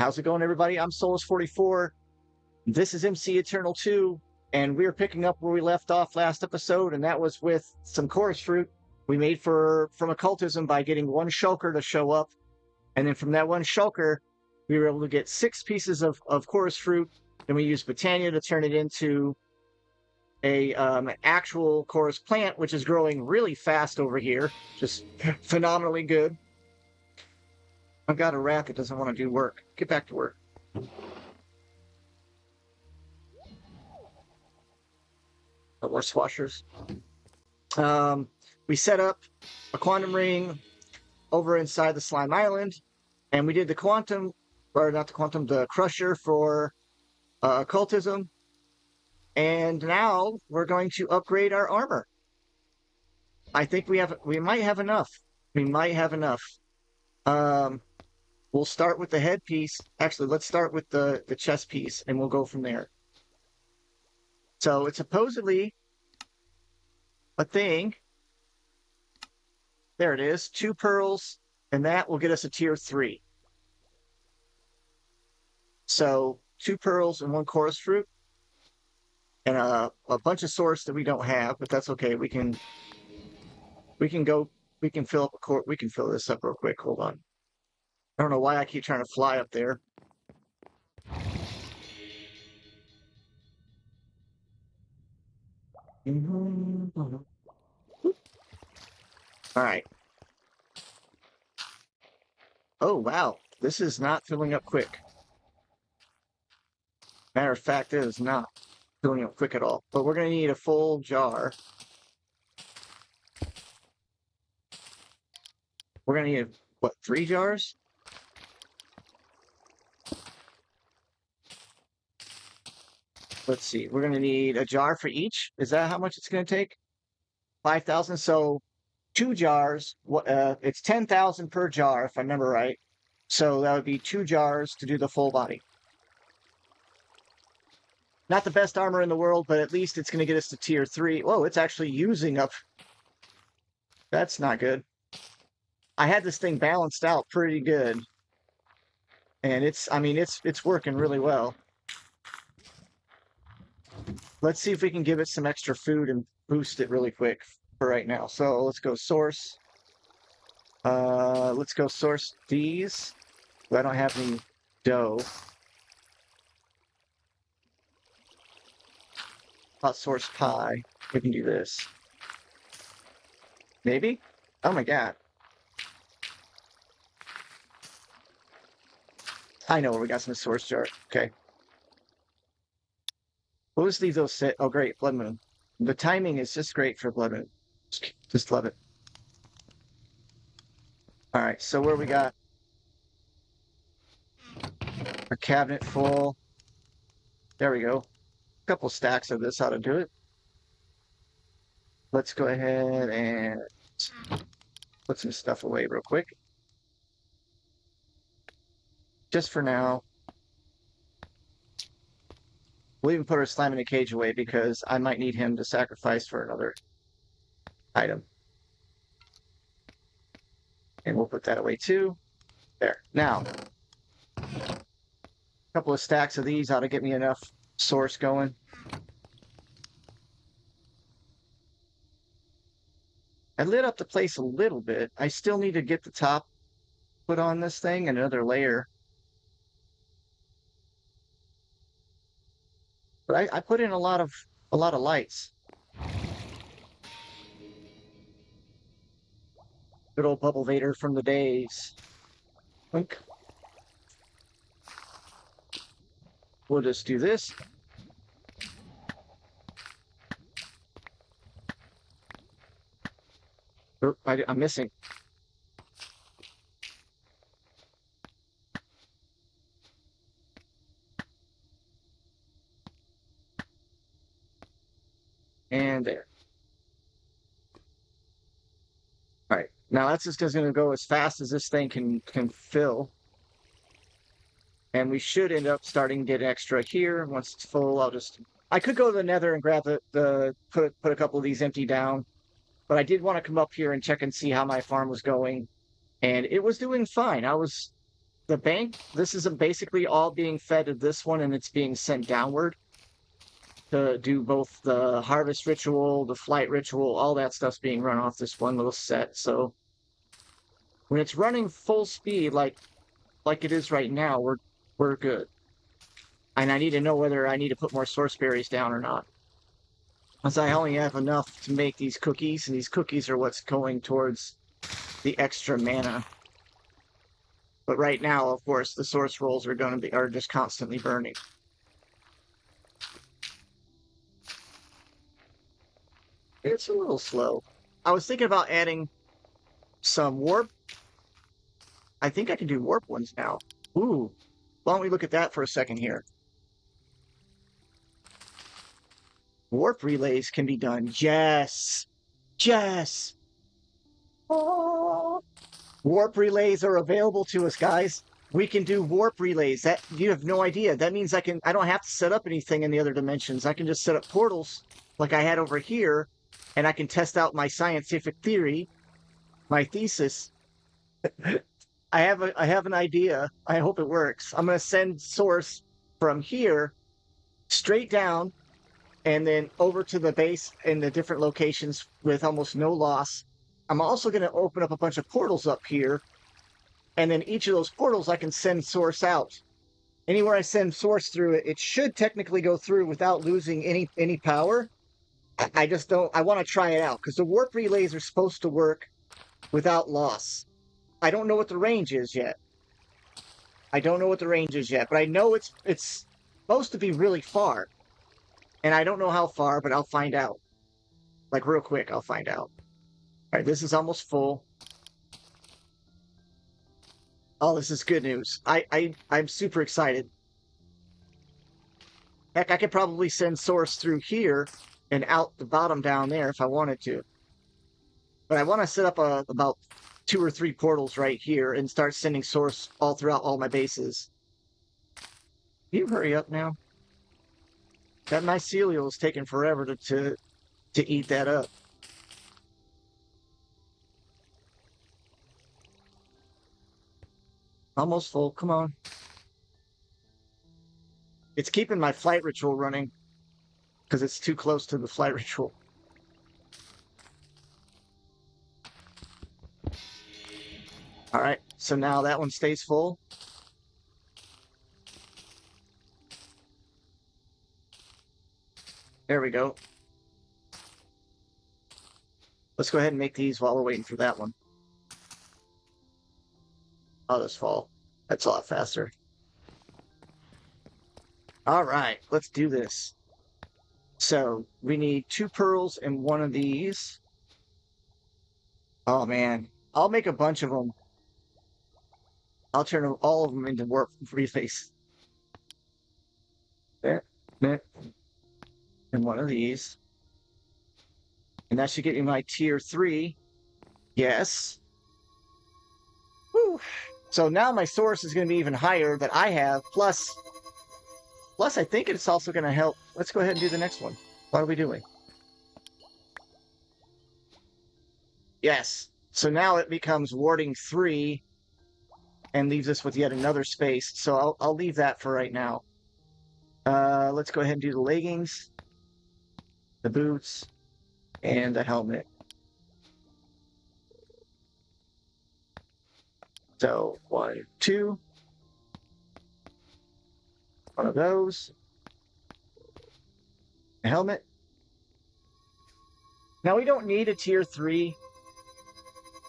How's it going, everybody? I'm Solus44. This is MC Eternal 2, and we're picking up where we left off last episode, and that was with some chorus fruit we made from occultism by getting one shulker to show up, and then from that one shulker, we were able to get 6 pieces of chorus fruit, and we used Botania to turn it into an actual chorus plant, which is growing really fast over here, just phenomenally good. I've got a rat that doesn't want to do work. Get back to work. More swashers. We set up a quantum ring over inside the slime island, and we did the crusher for occultism, and now we're going to upgrade our armor. I think we might have enough. We'll start with the headpiece. Actually, let's start with the chest piece, and we'll go from there. So it's supposedly a thing. There it is, 2 pearls, and that will get us a tier 3. So 2 pearls and 1 chorus fruit, and a bunch of source that we don't have, but that's okay. We can fill this up real quick. Hold on. I don't know why I keep trying to fly up there. All right. Oh, wow. This is not filling up quick. Matter of fact, it is not filling up quick at all. But we're going to need a full jar. We're going to need, 3 jars? Let's see. We're going to need a jar for each. Is that how much it's going to take? 5,000. So 2 jars. It's 10,000 per jar, if I remember right. So that would be 2 jars to do the full body. Not the best armor in the world, but at least it's going to get us to tier 3. Whoa, it's actually using up. That's not good. I had this thing balanced out pretty good. And it's working really well. Let's see if we can give it some extra food and boost it really quick for right now. So let's go source. Let's go source these. I don't have any dough. Hot source pie. We can do this. Maybe? Oh my god. I know where we got some source jar. Okay. We'll just leave those sit. Oh, great. Blood moon. The timing is just great for blood moon. Just love it. All right. So where we got a cabinet full. There we go. A couple stacks of this ought to do it. Let's go ahead and put some stuff away real quick. Just for now. We'll even put our slime in a cage away because I might need him to sacrifice for another item. And we'll put that away too. There. Now, a couple of stacks of these ought to get me enough source going. I lit up the place a little bit. I still need to get the top put on this thing and another layer. But I put in a lot of lights. Good old Bubble Vader from the days. Wink. We'll just do this. I'm missing. And there. All right. Now that's just going to go as fast as this thing can fill. And we should end up starting to get extra here. Once it's full, I could go to the nether and grab put a couple of these empty down. But I did want to come up here and check and see how my farm was going. And it was doing fine. I was the bank, this is basically all being fed to this one, and it's being sent downward to do both the harvest ritual, the flight ritual, all that stuff's being run off this one little set. So when it's running full speed like it is right now, we're good. And I need to know whether I need to put more source berries down or not. Because I only have enough to make these cookies, and these cookies are what's going towards the extra mana. But right now, of course, the source rolls are just constantly burning. It's a little slow. I was thinking about adding some warp. I think I can do warp ones now. Ooh, why don't we look at that for a second here? Warp relays can be done. Yes. Yes. Oh. Warp relays are available to us, guys. We can do warp relays. That you have no idea. That means I don't have to set up anything in the other dimensions. I can just set up portals like I had over here, and I can test out my scientific theory, my thesis. I have an idea. I hope it works. I'm going to send source from here straight down and then over to the base in the different locations with almost no loss. I'm also going to open up a bunch of portals up here, and then each of those portals I can send source out. Anywhere I send source through it, it should technically go through without losing any power. I just don't. I want to try it out because the warp relays are supposed to work without loss. I don't know what the range is yet. But I know it's supposed to be really far. And I don't know how far, but I'll find out. Like real quick, I'll find out. All right, this is almost full. Oh, this is good news. I'm super excited. Heck, I could probably send source through here and out the bottom down there if I wanted to. But I want to set up about 2 or 3 portals right here and start sending source all throughout all my bases. Can you hurry up now? That mycelial is taking forever to eat that up. Almost full. Come on. It's keeping my flight ritual running because it's too close to the flight ritual. All right, so now that one stays full. There we go. Let's go ahead and make these while we're waiting for that one. I'll just fall. That's a lot faster. All right, let's do this. So we need 2 pearls and 1 of these. Oh man, I'll make a bunch of them. I'll turn all of them into warp relays. There. And 1 of these. And that should get me my tier 3. Yes. Whew. So now my source is going to be even higher that I have. Plus, I think it's also going to help. Let's go ahead and do the next one. What are we doing? Yes. So now it becomes warding 3 and leaves us with yet another space. So I'll leave that for right now. Let's go ahead and do the leggings, the boots, and the helmet. So 1, 2. 1 of those. A helmet. Now we don't need a tier 3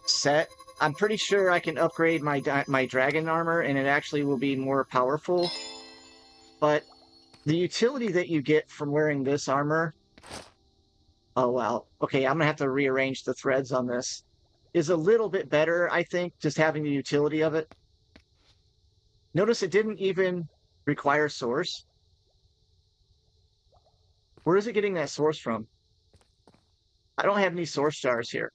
set. I'm pretty sure I can upgrade my dragon armor and it actually will be more powerful. But the utility that you get from wearing this armor... Oh, wow. Okay, I'm going to have to rearrange the threads on this. Is a little bit better, I think, just having the utility of it. Notice it didn't even require source. Where is it getting that source from? I don't have any source jars here.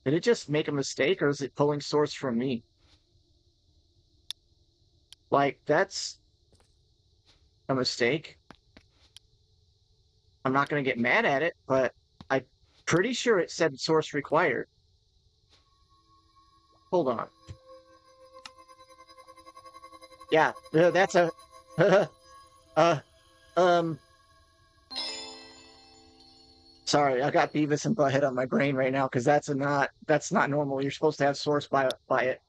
Did it just make a mistake, or is it pulling source from me? Like, that's a mistake. I'm not going to get mad at it, but I'm pretty sure it said source required. Hold on. Yeah, that's a uh um sorry, I got Beavis and Butthead on my brain right now because that's not normal. You're supposed to have source by it.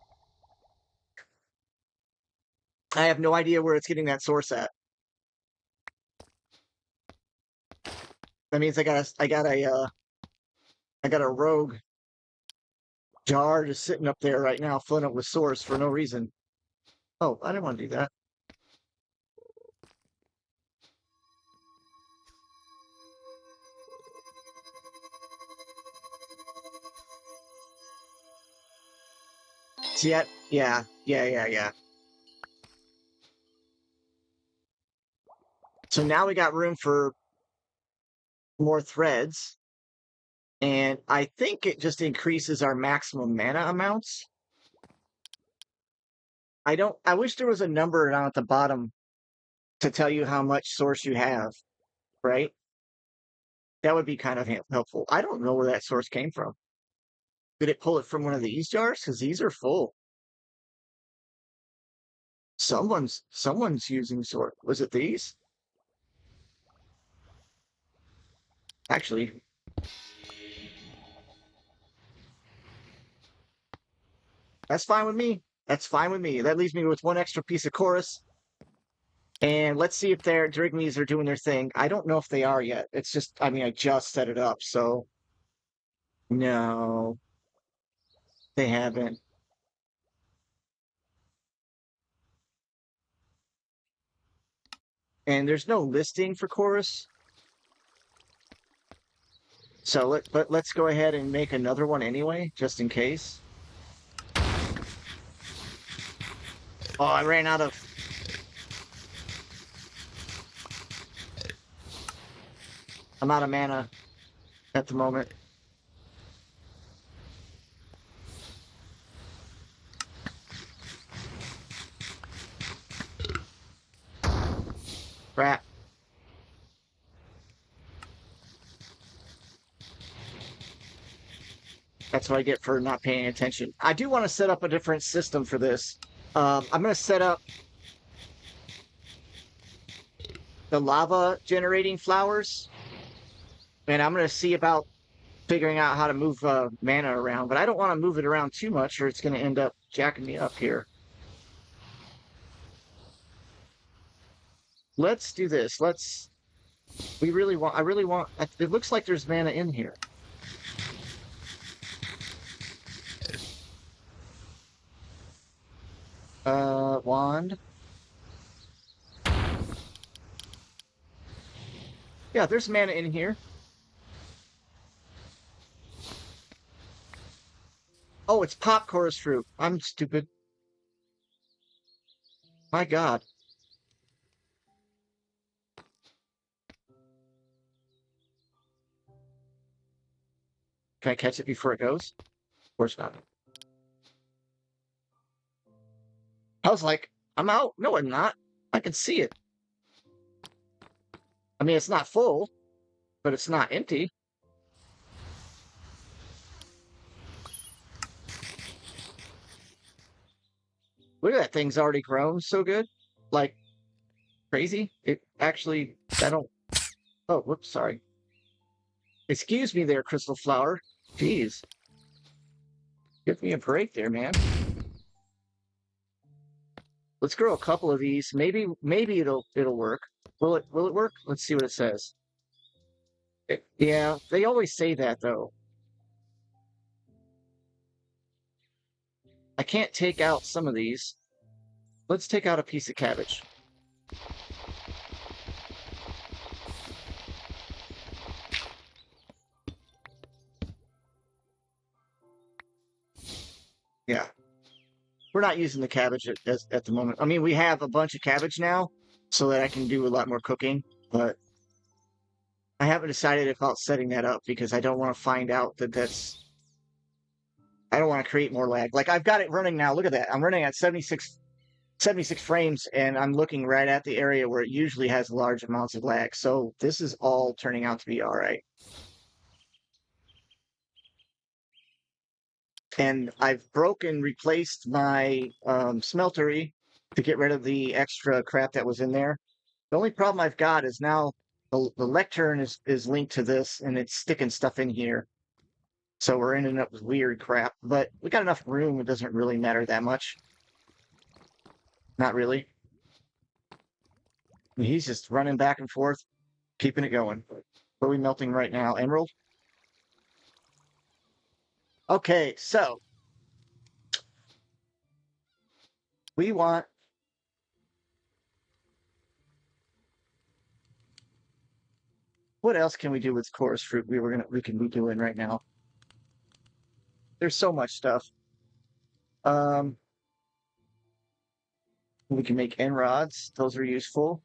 I have no idea where it's getting that source at. That means I got a rogue jar just sitting up there right now, filling up with source for no reason. Oh, I didn't want to do that. See, yeah. So now we got room for more threads, and I think it just increases our maximum mana amounts. I wish there was a number down at the bottom to tell you how much source you have, right? That would be kind of helpful. I don't know where that source came from. Did it pull it from one of these jars? Because these are full. Someone's using source. Was it these? Actually, that's fine with me. That's fine with me. That leaves me with one extra piece of chorus. And let's see if their Drigmies are doing their thing. I don't know if they are yet. It's just, I mean, I just set it up, so no, they haven't. And there's no listing for chorus. So but let's go ahead and make another one anyway, just in case. Oh, I ran out of. I'm out of mana at the moment. Crap. That's what I get for not paying attention. I do want to set up a different system for this. I'm going to set up the lava generating flowers, and I'm going to see about figuring out how to move mana around. But I don't want to move it around too much, or it's going to end up jacking me up here. Let's do this. I really want. It looks like there's mana in here. Wand. Yeah, there's mana in here. Oh, it's pop chorus fruit. I'm stupid. My God. Can I catch it before it goes? Of course not. I was like, I'm out. No, I'm not. I can see it. I mean, it's not full, but it's not empty. Look at that thing's already grown so good. Like crazy. It actually, I don't. Oh, whoops, sorry. Excuse me there, Crystal Flower. Jeez. Give me a break there, man. Let's grow a couple of these. Maybe it'll work. Will it work? Let's see what it says. Yeah, they always say that though. I can't take out some of these. Let's take out a piece of cabbage. Yeah. We're not using the cabbage at the moment. I mean, we have a bunch of cabbage now, so that I can do a lot more cooking, but I haven't decided about setting that up because I don't want to find out I don't want to create more lag. Like I've got it running now. Look at that. I'm running at 76 frames, and I'm looking right at the area where it usually has large amounts of lag. So this is all turning out to be all right. And I've replaced my smeltery to get rid of the extra crap that was in there. The only problem I've got is now the lectern is linked to this and it's sticking stuff in here. So we're ending up with weird crap. But we got enough room, it doesn't really matter that much. Not really. He's just running back and forth, keeping it going. What are we melting right now? Emerald? Okay, so we want what else can we do with chorus fruit we can be doing right now? There's so much stuff. Um we can make end rods, those are useful.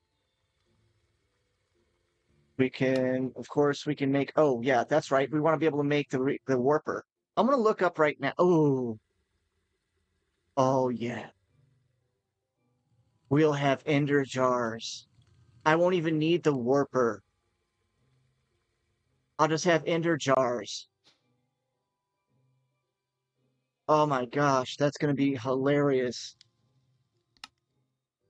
We can, of course, we can make, oh yeah, that's right. We want to be able to make the warper. I'm gonna look up right now. Oh yeah. We'll have ender jars. I won't even need the warper. I'll just have ender jars. Oh my gosh, that's gonna be hilarious.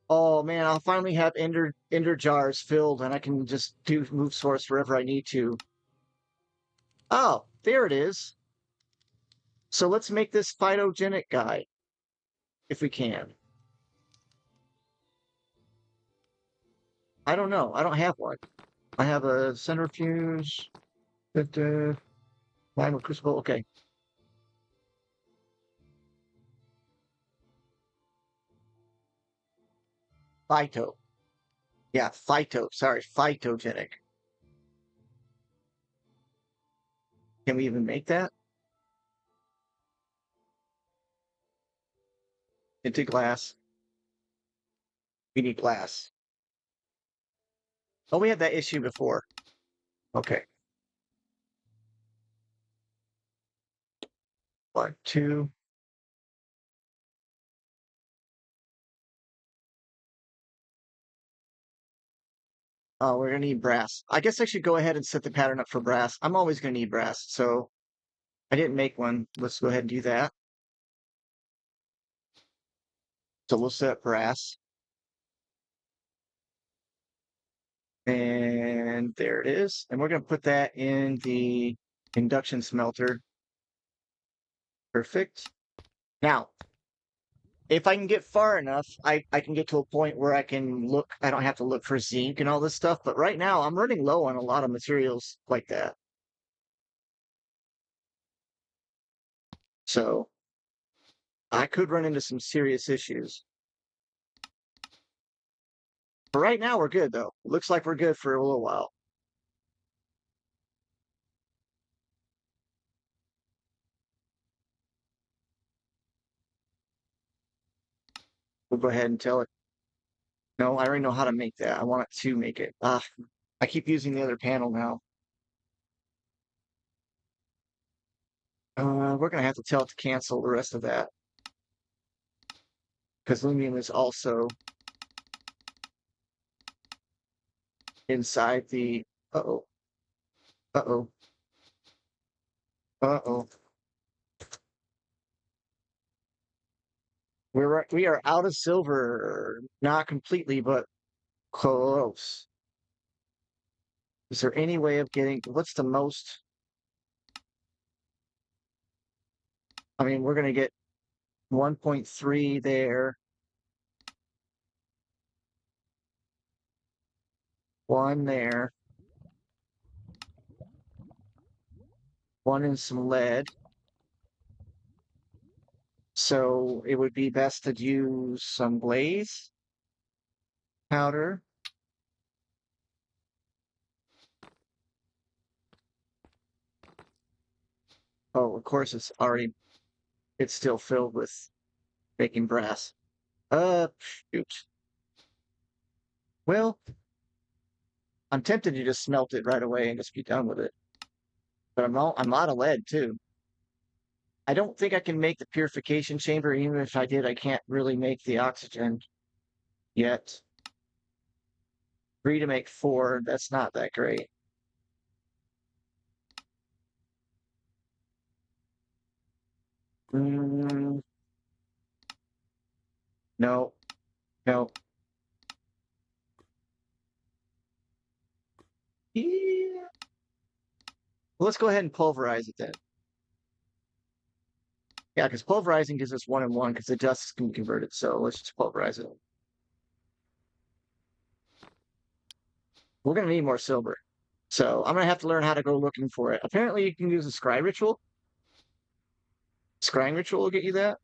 Oh man, I'll finally have ender jars filled and I can just do move source wherever I need to. Oh, there it is. So let's make this phytogenic guy if we can. I don't know. I don't have one. I have a centrifuge. Lime crucible. Okay. Phyto. Yeah, phyto. Sorry, phytogenic. Can we even make that? Into glass. We need glass. Oh, we had that issue before. Okay. 1, 2. Oh, we're gonna need brass. I guess I should go ahead and set the pattern up for brass. I'm always gonna need brass, so I didn't make one. Let's go ahead and do that. So we'll set brass. And there it is. And we're gonna put that in the induction smelter. Perfect. Now, if I can get far enough, I can get to a point where I can look, I don't have to look for zinc and all this stuff. But right now, I'm running low on a lot of materials like that. So I could run into some serious issues. But right now, we're good, though. Looks like we're good for a little while. We'll go ahead and tell it. No, I already know how to make that. I want it to make it. Ah, I keep using the other panel now. We're going to have to tell it to cancel the rest of that. Because Lumium is also inside the. Uh-oh. Uh-oh. Uh-oh. We are out of silver. Not completely, but close. Is there any way of getting. What's the most? I mean, we're going to get 1.3 there. 1 there. 1 in some lead. So it would be best to use some glaze powder. Oh, of course, it's still filled with baking brass. Shoot. Well, I'm tempted to just smelt it right away and just be done with it. But I'm out of lead too. I don't think I can make the purification chamber. Even if I did, I can't really make the oxygen yet. 3 to make 4, that's not that great. Mm, no. No. Yeah. Well, let's go ahead and pulverize it then. Yeah, because pulverizing gives us 1 and 1 because the dust can be converted. So let's just pulverize it. We're going to need more silver. So I'm going to have to learn how to go looking for it. Apparently, you can use a scry ritual. Scrying ritual will get you that.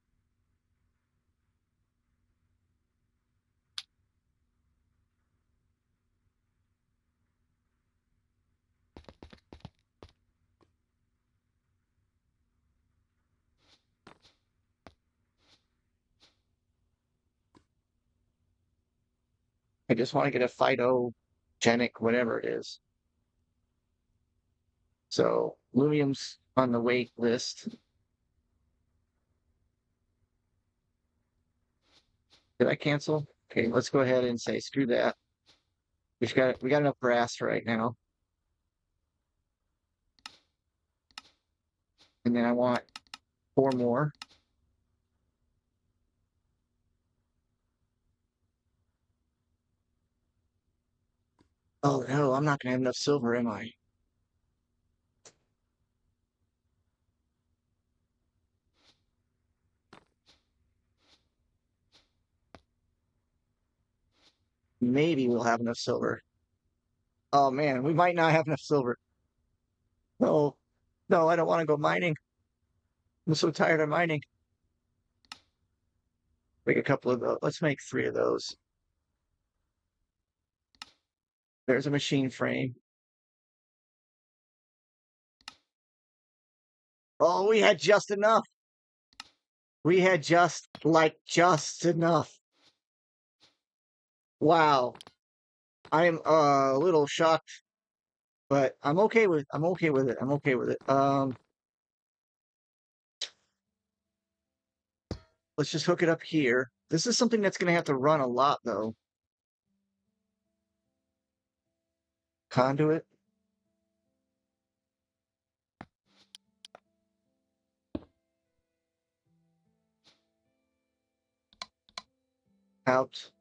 I just want to get a phytogenic, whatever it is. So lumium's on the wait list. Did I cancel? Okay, let's go ahead and say screw that. We got enough brass right now. And then I want 4 more. Oh no, I'm not gonna have enough silver, am I? Maybe we'll have enough silver. Oh man, we might not have enough silver. No, no, I don't want to go mining. I'm so tired of mining. Make a couple of those. Let's make 3 of those. There's a machine frame. Oh, we had just enough. We had just enough. Wow. I'm a little shocked, but I'm okay with it. I'm okay with it. Let's just hook it up here. This is something that's gonna have to run a lot though. Conduit. Out.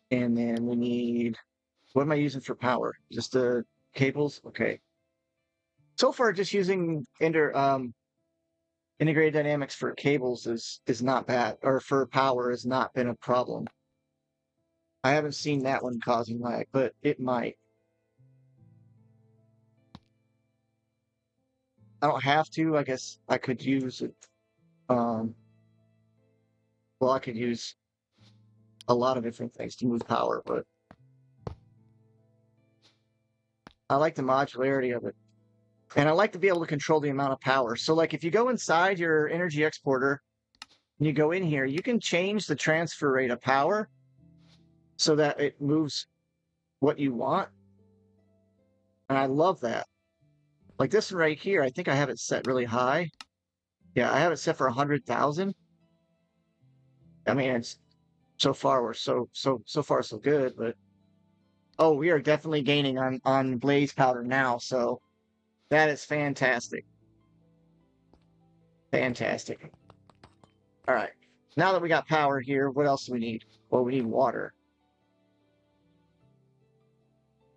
And then we need, what am I using for power? Just the cables? Okay. So far, just using integrated dynamics for cables is not bad, or for power has not been a problem. I haven't seen that one causing lag, but it might. I don't have to. I guess I could use it. Um, well, I could use a lot of different things to move power, but I like the modularity of it. And I like to be able to control the amount of power. So like if you go inside your energy exporter and you go in here, you can change the transfer rate of power so that it moves what you want. And I love that. Like this one right here, I think I have it set really high. Yeah, I have it set for 100,000. I mean, it's so far we're so far so good, but oh, we are definitely gaining on blaze powder now, so that is fantastic. Fantastic. All right. Now that we got power here, what else do we need? Well, we need water.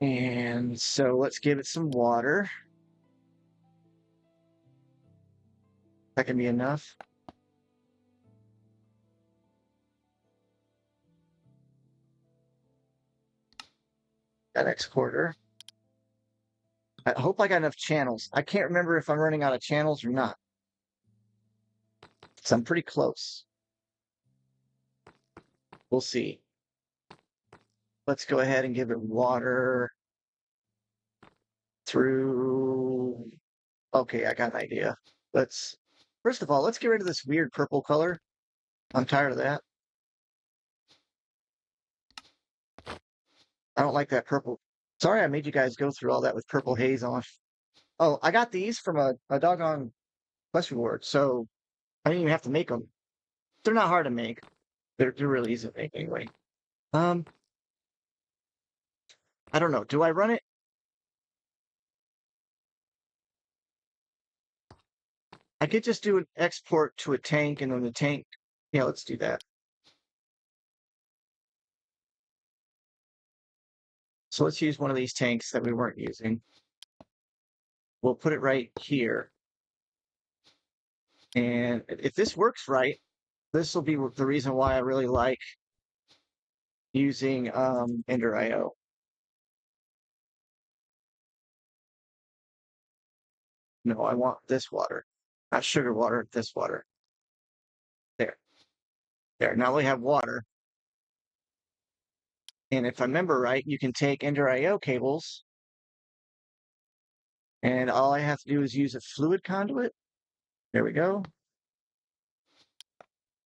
And so let's give it some water. That can be enough. That exporter. I hope I got enough channels. I can't remember if I'm running out of channels or not. So I'm pretty close. We'll see. Let's go ahead and give it water through. Okay, I got an idea. First of all, let's get rid of this weird purple color. I'm tired of that. I don't like that purple. Sorry I made you guys go through all that with purple haze on. Oh, I got these from a doggone quest reward, so I didn't even have to make them. They're not hard to make. They're really easy to make anyway. Um, I don't know. Do I run it? I could just do an export to a tank and then the tank. Yeah, let's do that. So let's use one of these tanks that we weren't using. We'll put it right here. And if this works right, this will be the reason why I really like using Ender IO. No, I want this water, not sugar water, this water. There. There. Now we have water. And if I remember right, you can take Ender IO cables, and all I have to do is use a fluid conduit. There we go.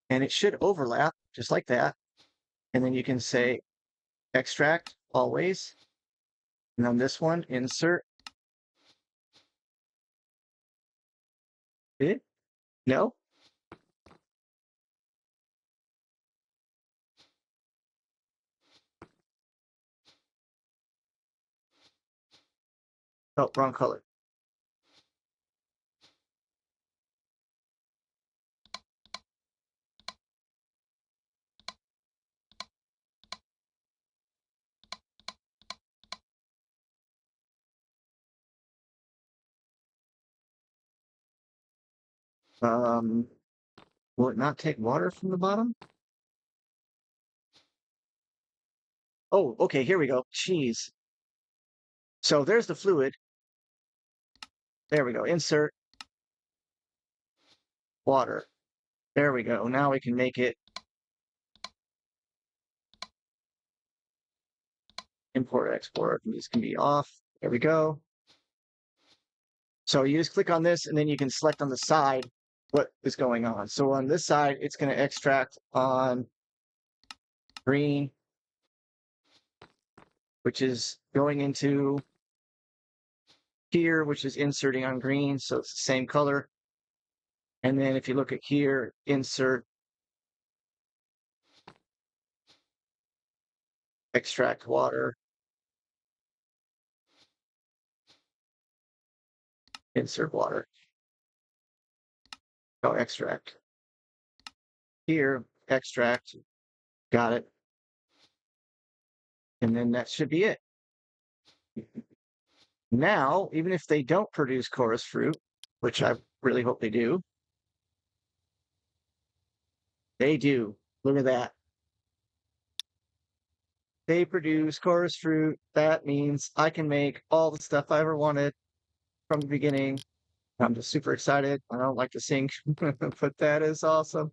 And it should overlap just like that. And then you can say extract always. And on this one, insert. It? No? Oh, wrong color. Will it not take water from the bottom? Oh, okay, here we go. Jeez. So there's the fluid. There we go. Insert water. There we go. Now we can make it import export. These can be off. There we go. So you just click on this and then you can select on the side what is going on. So on this side, it's going to extract on green, which is going into here, which is inserting on green. So it's the same color. And then if you look at here, insert, extract water, insert water. Oh, extract. Here, extract. Got it. And then that should be it. Now, even if they don't produce chorus fruit, which I really hope they do, they do. Look at that. They produce chorus fruit. That means I can make all the stuff I ever wanted from the beginning. I'm just super excited. I don't like to sing, but that is awesome.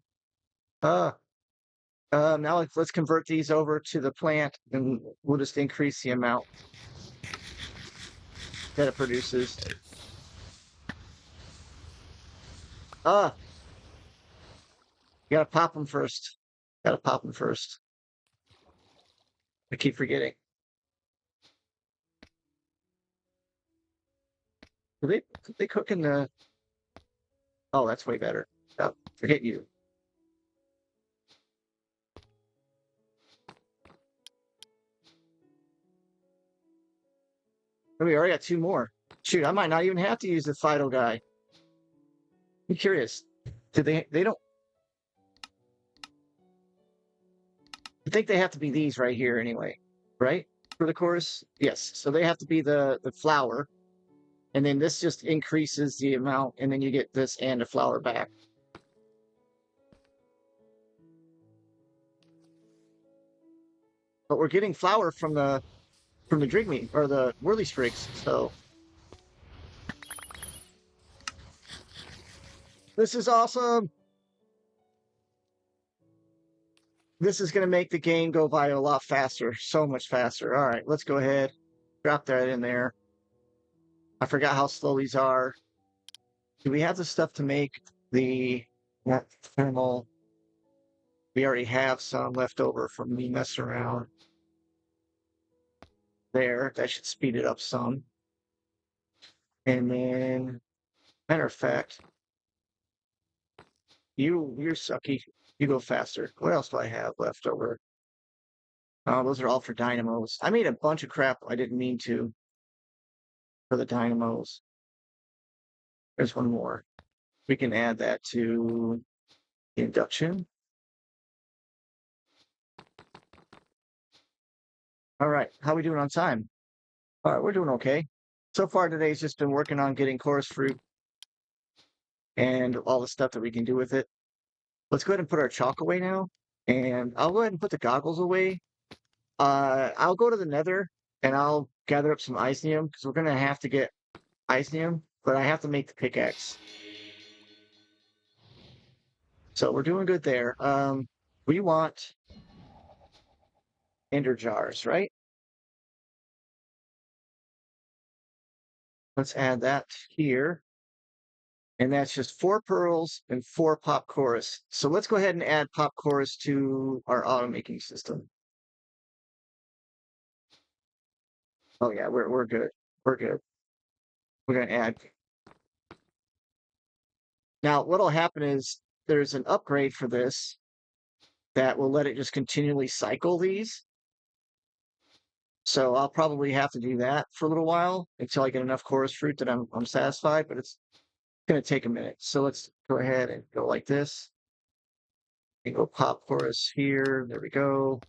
Now let's convert these over to the plant, and we'll just increase the amount that it produces. You gotta pop them first. Gotta pop them first. I keep forgetting. Do they cook in the? Oh, that's way better. Oh, forget you. Oh, we already got two more. Shoot, I might not even have to use the Fido guy. I'm curious. Do they don't? I think they have to be these right here anyway, right? For the chorus? Yes. So they have to be the flower. And then this just increases the amount, and then you get this and a flower back. But we're getting flower from the drink meat or the whirly sprigs, so this is awesome. This is going to make the game go by a lot faster, so much faster. All right, let's go ahead, drop that in there. I forgot how slow these are. Do we have the stuff to make the thermal? We already have some left over from me messing around. There, that should speed it up some. And then, matter of fact, you're sucky. You go faster. What else do I have left over? Oh, those are all for dynamos. I made a bunch of crap I didn't mean to for the dynamos. There's one more. We can add that to induction. All right, how we doing on time? All right, we're doing okay. So far today's just been working on getting chorus fruit and all the stuff that we can do with it. Let's go ahead and put our chalk away now. And I'll go ahead and put the goggles away. I'll go to the nether and I'll gather up some isnium because we're gonna have to get isnium, but I have to make the pickaxe. So we're doing good there. We want ender jars, right? Let's add that here. And that's just 4 pearls and 4 pop chorus. So let's go ahead and add pop chorus to our automaking system. Oh yeah, we're good. We're good. We're gonna add. Now what'll happen is there's an upgrade for this that will let it just continually cycle these. So I'll probably have to do that for a little while until I get enough chorus fruit that I'm satisfied, but it's gonna take a minute. So let's go ahead and go like this. And go pop chorus here. There we go.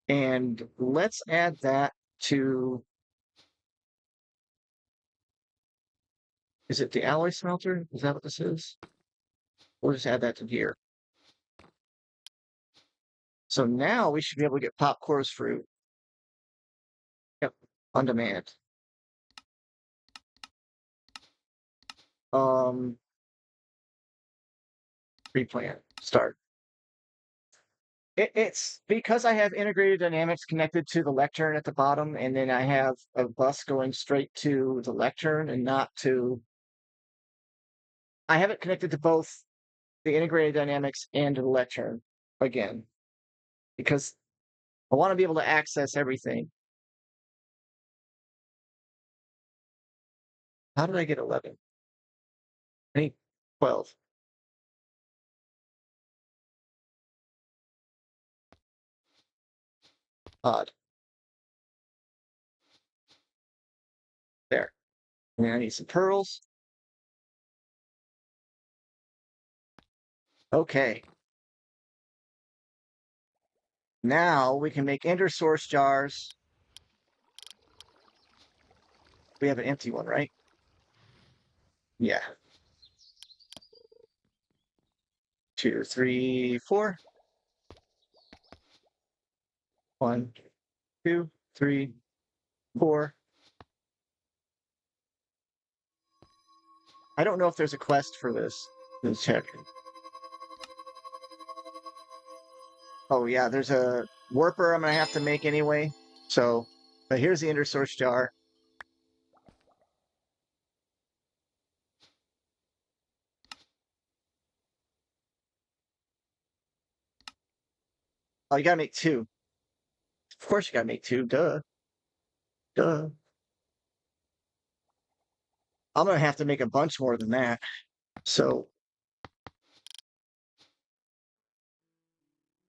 And let's add that to, is it the alloy smelter? Is that what this is? We'll just add that to here. So now we should be able to get pop chorus fruit. Yep, on demand. Replan, start. It's because I have integrated dynamics connected to the lectern at the bottom, and then I have a bus going straight to the lectern and not to. I have it connected to both the integrated dynamics and the lectern again, because I want to be able to access everything. How did I get 11? I need 12. Odd. There. And then I need some pearls. Okay. Now we can make ender source jars. We have an empty one, right? Yeah. 2, 3, 4. 1, 2, 3, 4. I don't know if there's a quest for this. Let's check. Oh yeah, there's a warper I'm gonna have to make anyway. So, but here's the ender source jar. Oh, you gotta make 2. Of course you gotta make 2. Duh. Duh. I'm gonna have to make a bunch more than that. So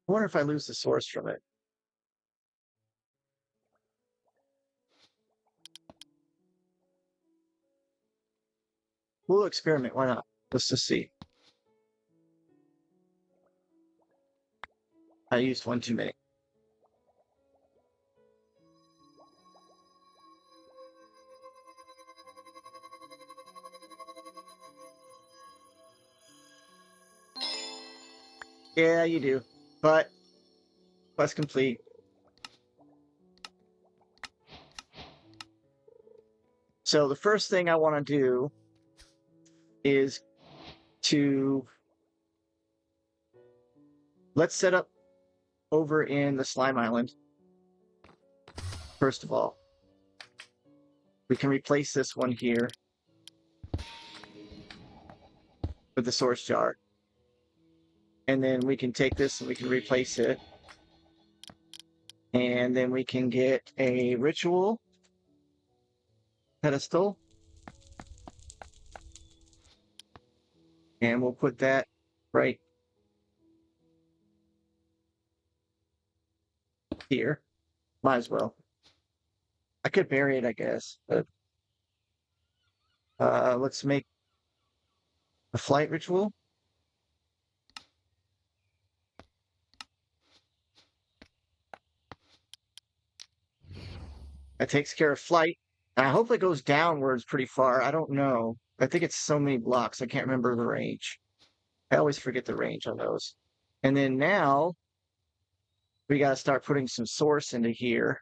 I wonder if I lose the source from it. We'll experiment. Why not? Let's just see. I used one too many. Yeah, you do. But quest complete. So the first thing I want to do is to let's set up over in the slime island. First of all, we can replace this one here with the source jar. And then we can take this and we can replace it. And then we can get a ritual pedestal. And we'll put that right here. Might as well. I could bury it, I guess, but let's make a flight ritual. That takes care of flight. And I hope it goes downwards pretty far. I don't know. I think it's so many blocks. I can't remember the range. I always forget the range on those. And then now we got to start putting some source into here.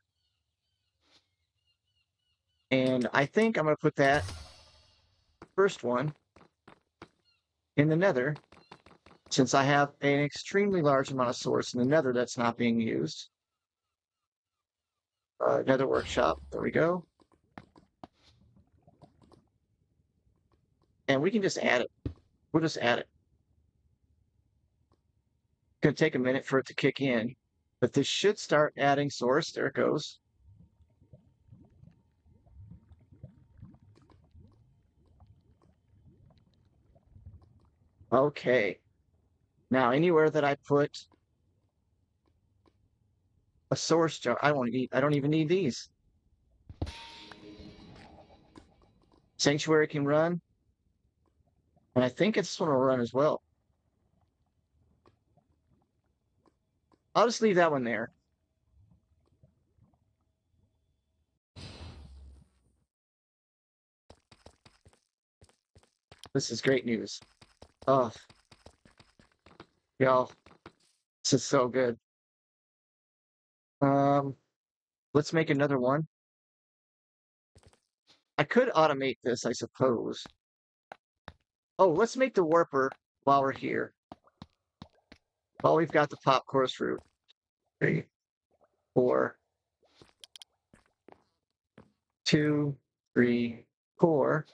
And I think I'm going to put that first one in the nether, since I have an extremely large amount of source in the nether that's not being used. Nether workshop. There we go. And we can just add it. We'll just add it. It's going to take a minute for it to kick in, but this should start adding source. There it goes. Okay. Now, anywhere that I put a source jar, I don't even need these. Sanctuary can run. And I think this one will run as well. I'll just leave that one there. This is great news. Oh, y'all, this is so good. Let's make another one. I could automate this, I suppose. Oh, let's make the warper while we're here. While we've got the pop course route. 3, 4, 2, 3, 4.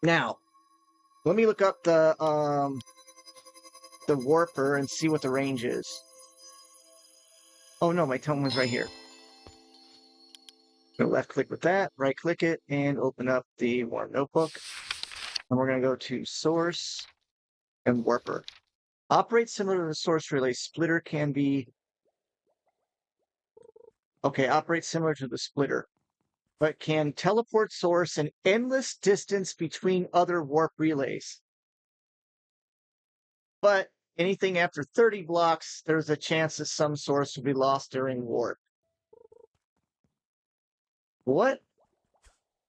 Now, let me look up the warper and see what the range is. Oh no, my tone was right here. Go left click with that, right click it, and open up the warm notebook. And we're going to go to source and warper. Operates similar to the source relay. Splitter can be... Okay, operates similar to the splitter, but can teleport source an endless distance between other warp relays. But anything after 30 blocks, there's a chance that some source will be lost during warp. What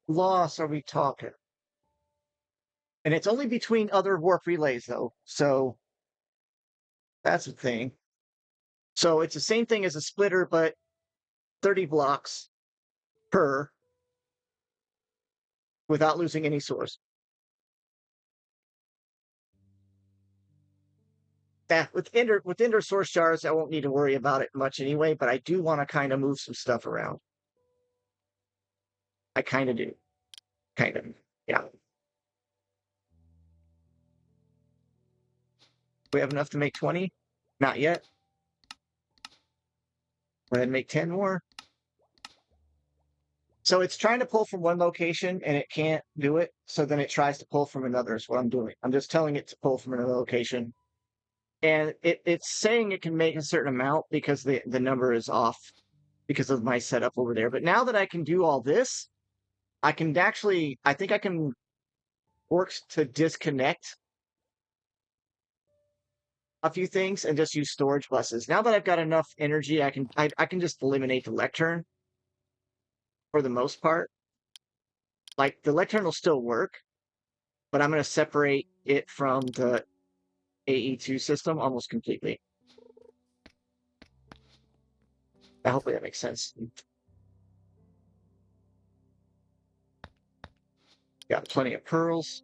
loss are we talking? And it's only between other warp relays, though, so that's the thing. So it's the same thing as a splitter, but 30 blocks per without losing any source. Yeah, with ender source jars, I won't need to worry about it much anyway, but I do want to kind of move some stuff around. I kind of do. Kind of, yeah. We have enough to make 20? Not yet. Go ahead and make 10 more. So it's trying to pull from one location and it can't do it. So then it tries to pull from another is what I'm doing. I'm just telling it to pull from another location. And it's saying it can make a certain amount because the number is off because of my setup over there. But now that I can do all this, I can actually, I think I can work to disconnect a few things and just use storage buses. Now that I've got enough energy, I can just eliminate the lectern for the most part. Like the lectern will still work, but I'm going to separate it from the AE2 system almost completely. Hopefully that makes sense. Got plenty of pearls.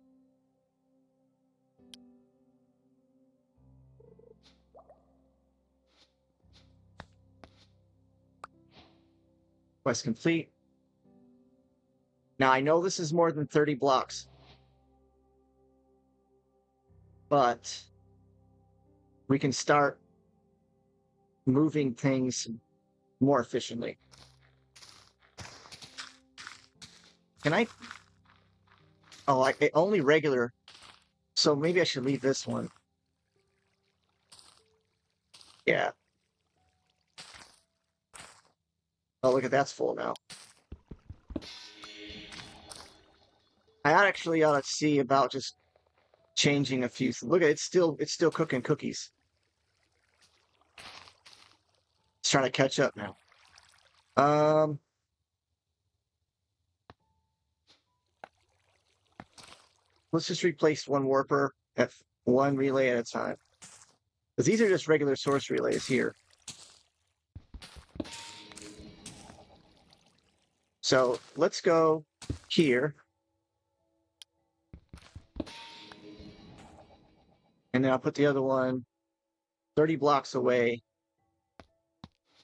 Quest complete. Now I know this is more than 30 blocks, but we can start moving things more efficiently. Can I? Oh, only regular. So maybe I should leave this one. Yeah. Oh, look at that's full now. I actually ought to see about just changing a few. Look at it, it's still cooking cookies. trying to catch up now. Let's just replace one warper at one relay at a time. Because these are just regular source relays here. So let's go here. And then I'll put the other one 30 blocks away.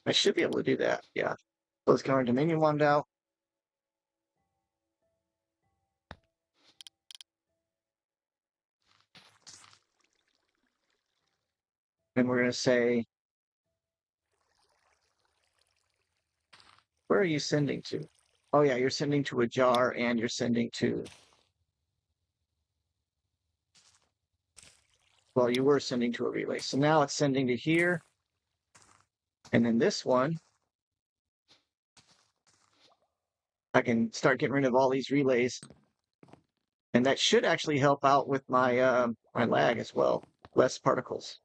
I should be able to do that, yeah. So let's get our Dominion wand out. And we're going to say, where are you sending to? Oh yeah, you're sending to a jar and you're sending to, well, you were sending to a relay. So now it's sending to here. And then this one, I can start getting rid of all these relays. And that should actually help out with my my lag as well. Less particles.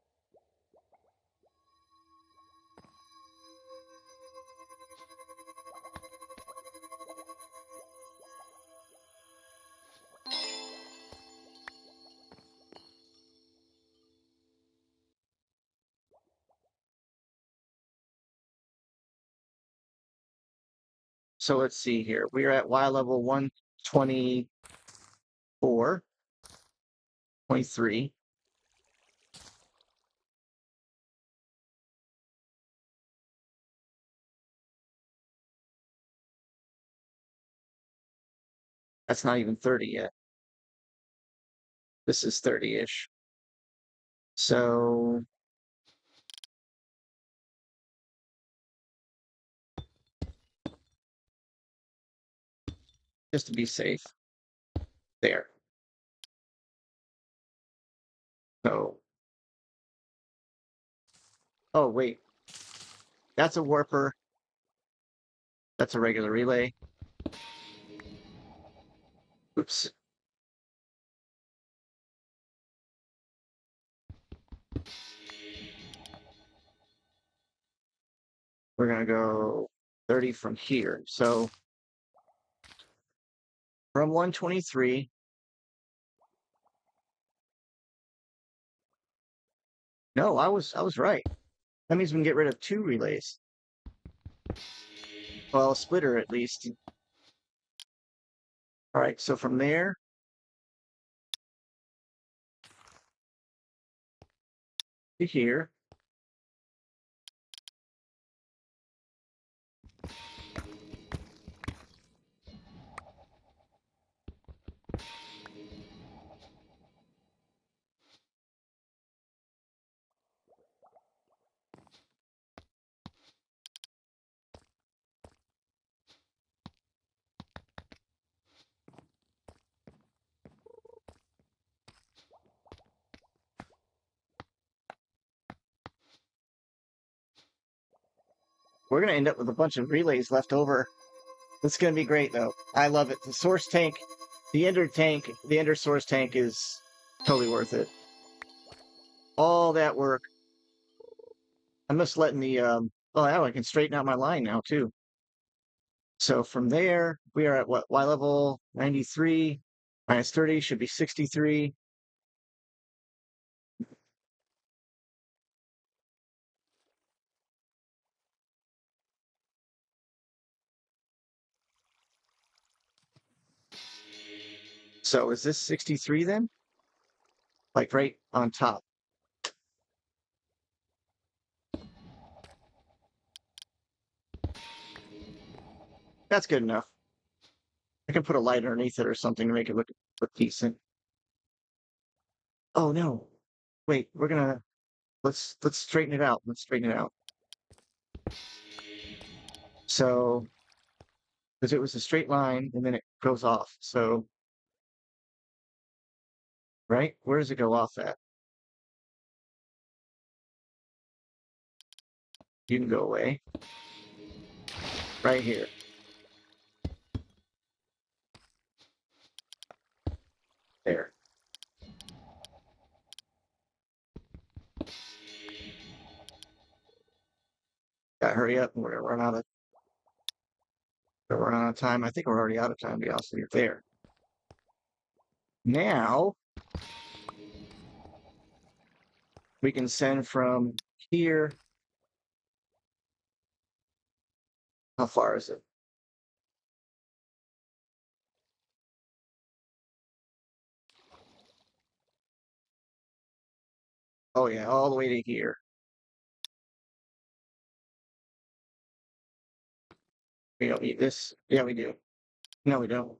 So let's see here. We are at Y level 124, 23. That's not even 30 yet. This is 30-ish. So just to be safe, there. So, oh wait, that's a warper. That's a regular relay. Oops. We're gonna go 30 from here. So from 123. No, I was right. That means we can get rid of 2 relays. Well, a splitter at least. All right, so from there to here. We're gonna end up with a bunch of relays left over. It's gonna be great though. I love it. The source tank, the ender source tank is totally worth it. All that work. I'm just letting the oh now I can straighten out my line now too. So from there, we are at what, Y level 93 minus 30 should be 63. So is this 63 then? Like right on top. That's good enough. I can put a light underneath it or something to make it look decent. Oh no. Wait, we're gonna let's straighten it out. Let's straighten it out. So because it was a straight line and then it goes off. So right, where does it go off at? You can go away. Right here. There. Gotta hurry up. We're gonna run out of time. I think we're already out of time, to be honest with you. There. Now we can send from here. How far is it? Oh yeah, all the way to here. We don't need this. Yeah, we do. No, we don't.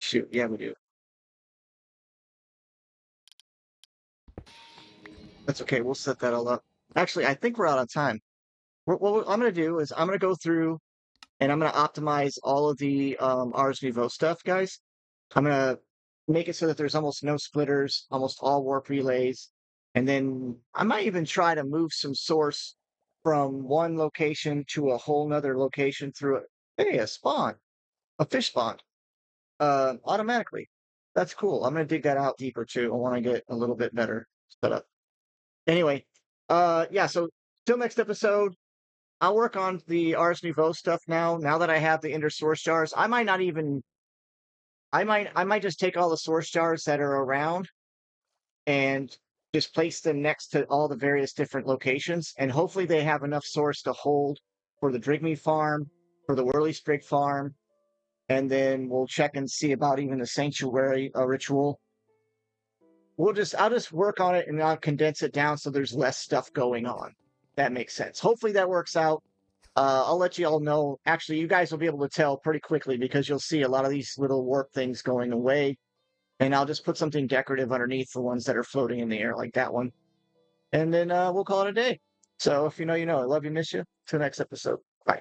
Shoot, yeah, we do. That's okay. We'll set that all up. Actually, I think we're out of time. What I'm going to do is I'm going to go through and I'm going to optimize all of the Ars Nouveau stuff, guys. I'm going to make it so that there's almost no splitters, almost all warp relays. And then I might even try to move some source from one location to a whole nother location through it. Hey, a spawn, a fish spawn, automatically. That's cool. I'm going to dig that out deeper too. I want to get a little bit better set up. Anyway, yeah, so till next episode, I'll work on the Ars Nouveau stuff now. Now that I have the Ender source jars, I might not even I might just take all the source jars that are around and just place them next to all the various different locations. And hopefully they have enough source to hold for the Drigme farm, for the Whirly Sprig farm, and then we'll check and see about even the sanctuary ritual. I'll just work on it and I'll condense it down so there's less stuff going on. That makes sense. Hopefully that works out. I'll let you all know. Actually, you guys will be able to tell pretty quickly because you'll see a lot of these little warp things going away. And I'll just put something decorative underneath the ones that are floating in the air, like that one. And then we'll call it a day. So if you know, you know. I love you, miss you. Till next episode. Bye.